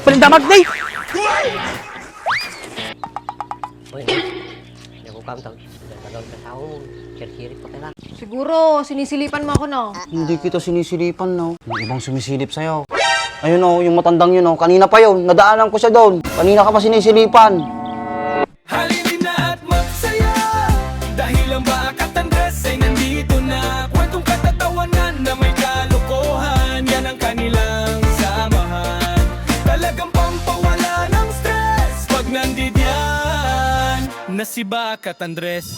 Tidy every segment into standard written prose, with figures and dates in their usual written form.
Palindamag day! Uy, hindi ako kamtang. Nagkagawin ka tao mo. Sir-sirit pa kailangan. Siguro, sinisilipan mo ako, no? Hindi kita sinisilipan, no? May ibang sumisilip sa'yo. Ayun, oh, yung matandang yun, oh. Kanina pa yun. Nadaanan ko siya doon. Kanina ka pa sinisilipan. Halili na at magsaya dahil ang Bakat Andres ay nandito na. Kwentong katatawanan na may kalokohan, yan ang kanilang samahan. Talagang pampawala ng stress pag nandiyan na si Bakat Andres.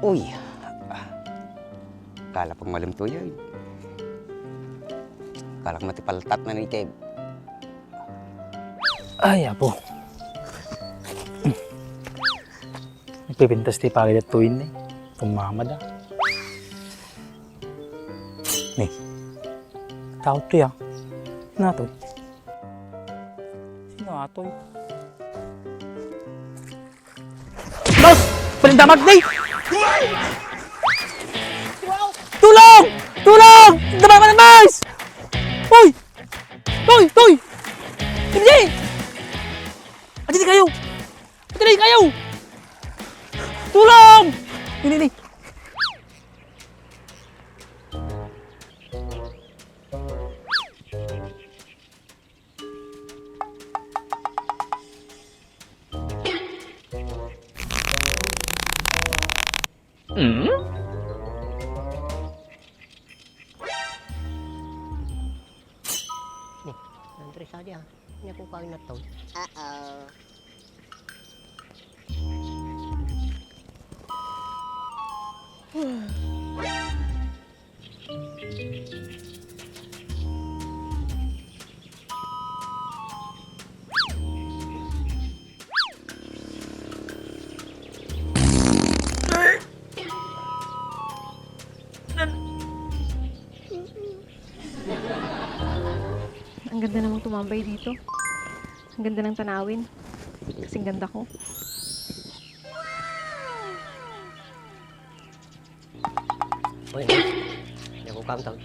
Uy. Kala pang malimto yan. Kala ko matipaltat na ni Kev. Ay, apo. Nagpipintas di pagod at tuwin eh. Tumamad ah. Nih. Tao to ya. Sino atoy? Sino atoy? Boss! Palindamag day! Tulong! Tulong! Dama ka na, boss! Hoy! Hoy! Hoy! Hindi! Adi kayo! Adi kayo! Tulong! Ini. Nih, Andres aja. Ini aku kawin na to. Ang ganda namang tumambay dito. Ang ganda ng tanawin. Kasing ganda ko. Uy, hindi ako kamtang.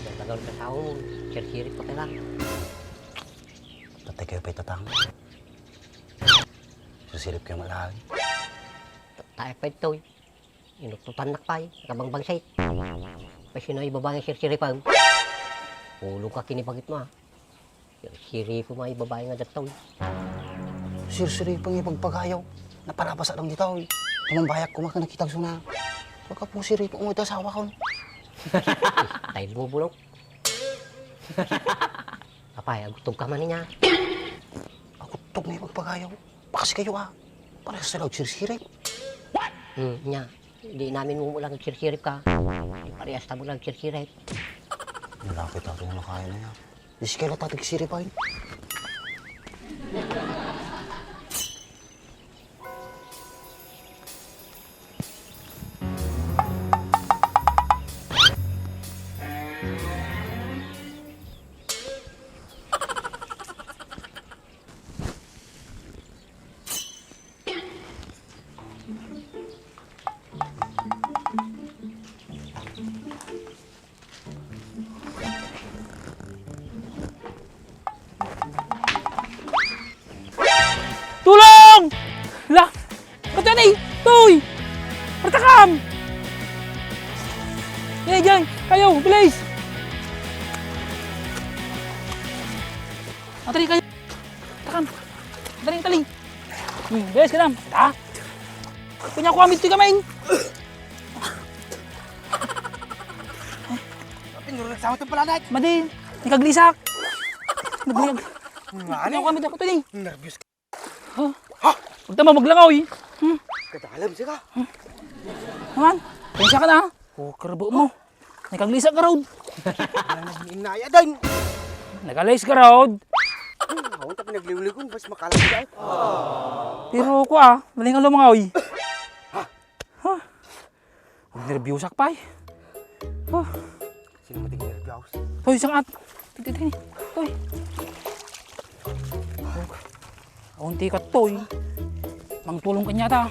Nagkagawin ka tao mo. Sir-sirit pa kailangan. Patay kayo pa itatang. Susilip kayo malaki. Tayo pa ito eh. Inututan pa eh. Nakabangbang site. Kasi na ibabang yung sir-siripan. Pulong ka kinipagit mo ah. Sir-sirip mo mga ibabae nga dito eh. Sirsiripang ipagpagayaw. Naparabasa lang dito, eh. Kamambayak ko makanakitag suna. Baka po siripang mo ito asawa ko. Tayo mo bulong. Apay, agutog ka man niya. Ako tog na ipagpagayaw. Bakas kayo, ah. Parehas na lang sirsirip. Nya. Hindi namin mumulang sir-sirip ka. Parehas na mo lang sir-sirip. Malapit natin na kaya na yan. Di si kaila tatig siripain. Tulong! Lah! Kata ni! Toy! Pertakam! Yan, dyan! Kayo! Bilis! Tali kayo! Takam! Tali! Bilis ka lang! Ha? Punya ko amit ka main! Pinurang sa ito pala, Dad. Madi! Nikaglisak! Naglayag! Ano? Punya ko amit ako tali! Nervous ka. Ha? Huwag tama maglangaw eh! Kadalam siya ka. Naman! Pensya ka na ha? O, karabo mo! Nikaglisak ka raw! Inaya din. Nagalis ka raw! Ako ta pinagliwlig ko, bas makalat ka. Pero ko ah, maling ang lumangaw eh! Ha? Huwag nervyusak pa eh! Sino mo tingin na house? Toy, sangat. Titi. Toy. Aunti ka, Toy. Mangtulong ka niya ta.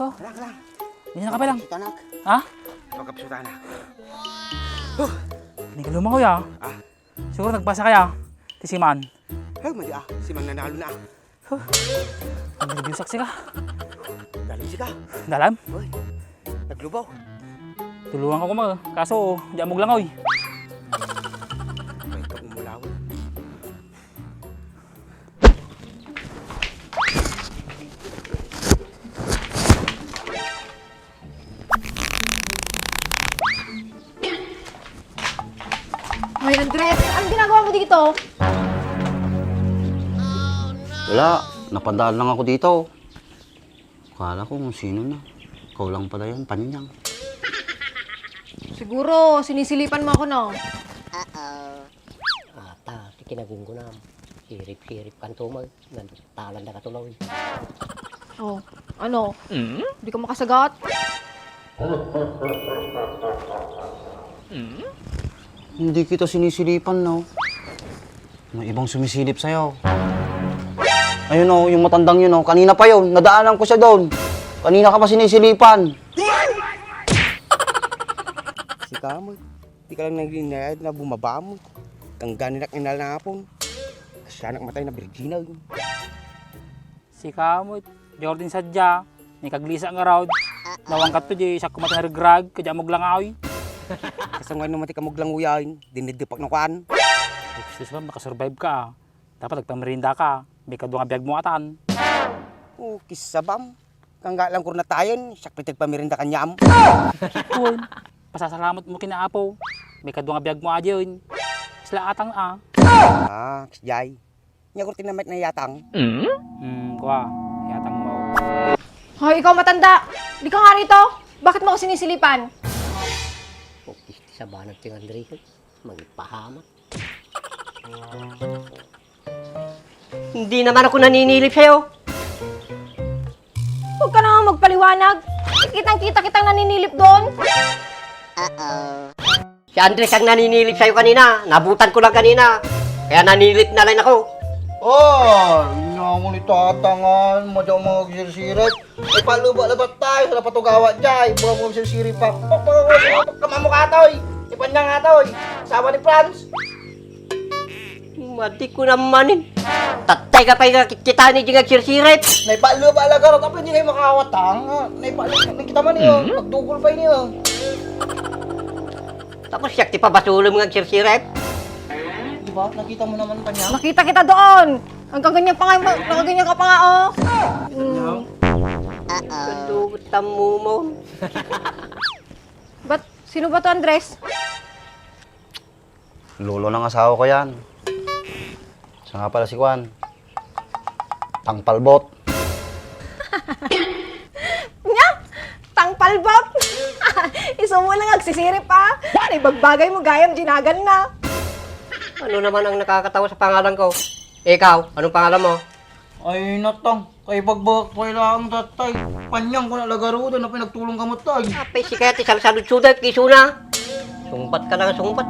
Ha? Lang. Ganyan ka pa lang. Tanak. Ha? Pagkapisutan na. Hindi ka lumangoy ah. Ah. Siguro nagbasa kaya. Tisiman. Hey, mali Si Mang nanalo na. Ang nagbiusak sila. Galing si ka. Dalam. Hoy, naglubaw. Tulungan ko ko mag. Kaso, di amog langoy. May ito umulaw. Hoy, Andres, anong ginagawa mo dito? Wala, napadaan lang ako dito. Akala ko kung sino na. Ikaw lang pala yan, Panyang. Siguro, sinisilipan mo ako, no? Ata, tikinagin ko na. Sirip-sirip kan tumag. Nagtalan na katuloy. Oh, ano? Hindi ka makasagot? Hindi kita sinisilipan, no? May ibang sumisilip sa'yo. Ayun, no, yung matandang yun, no? Kanina pa yun, nadaanan ko siya doon. Kanina ka pa sinisilipan. Si Kamoy, di ka lang naglinayad na bumaba mo. Kang ganin inal na hapon. Siya matay na Virginia. Si Kamot, Jordan sadya. Ni kaglisa nga raw. Nawang kat to di, siya kumatay na regrag. Kadya mog langoy. Kasi ngayon naman ka muglang uyayin, dinidipak na kuan. Sus ba, makasurvive ka. Dapat nagpamerinda ka. May kadwa nga biyag mo atan. Oh, kisabam. Kangga lang kurna tayon, siya pitig pamirinda kanyam. Kun, pasasalamat mo kinaapo. May kadwa nga biyag mo aja yun. Sila atang ah. Ah, kisjay. Nya kurti na na yatang. Kuha. Yatang mo. Hoy, ikaw matanda! Di ka nga rito! Bakit mo ako sinisilipan? Pukis sa banat yung Andres. Magpahamat. Hindi naman ako naninilip sa'yo. Huwag ka na nga magpaliwanag. Kitang-kita kitang naninilip doon. Si Andres ang naninilip sa'yo kanina. Nabutan ko lang kanina. Kaya naninilip na lang ako. Oh, inyo ni tatangan, madyaw mga gisirsirit. Ay paluba-labat tayo sa patugawa dyan. Buha mo gisirsirit pa. Kamamukha toy. Ipanyang nga toy. Sawa ni Franz. Mati ko namanin. Tatay ka pa yung kita ni Jingag Sirsiret. Naipaluba-laga rin. Tapos hindi kayo makawatang. Naipaluba. Nakita man niyo. Nagdugol pa niyo. Tapos siyak ti pa basulong mga Sirsiret. Di ba? Nakita mo naman pa niya. Nakita kita doon. Ang kaganyan pa nga, nakaganyan ka pa nga, oh. Kadugot mo. Ba't, sino ba to, Andres? Lolo ng asawa ko yan. Siya nga pala si Juan. Tangpalbot. Nya? Tangpalbot? Iso mo lang agsisirip, pa. Ibagbagay mo gayam, ginagan na. Ano naman ang nakakatawa sa pangalan ko? Ikaw, anong pangalan mo? Ay, natang. Kay bagbak pa ilang tatay. Panyang ko na lagaro na pinagtulong kamot tay. Apay si kaya ti salud-sudat, kisuna. Sumbat ka lang, sumbat.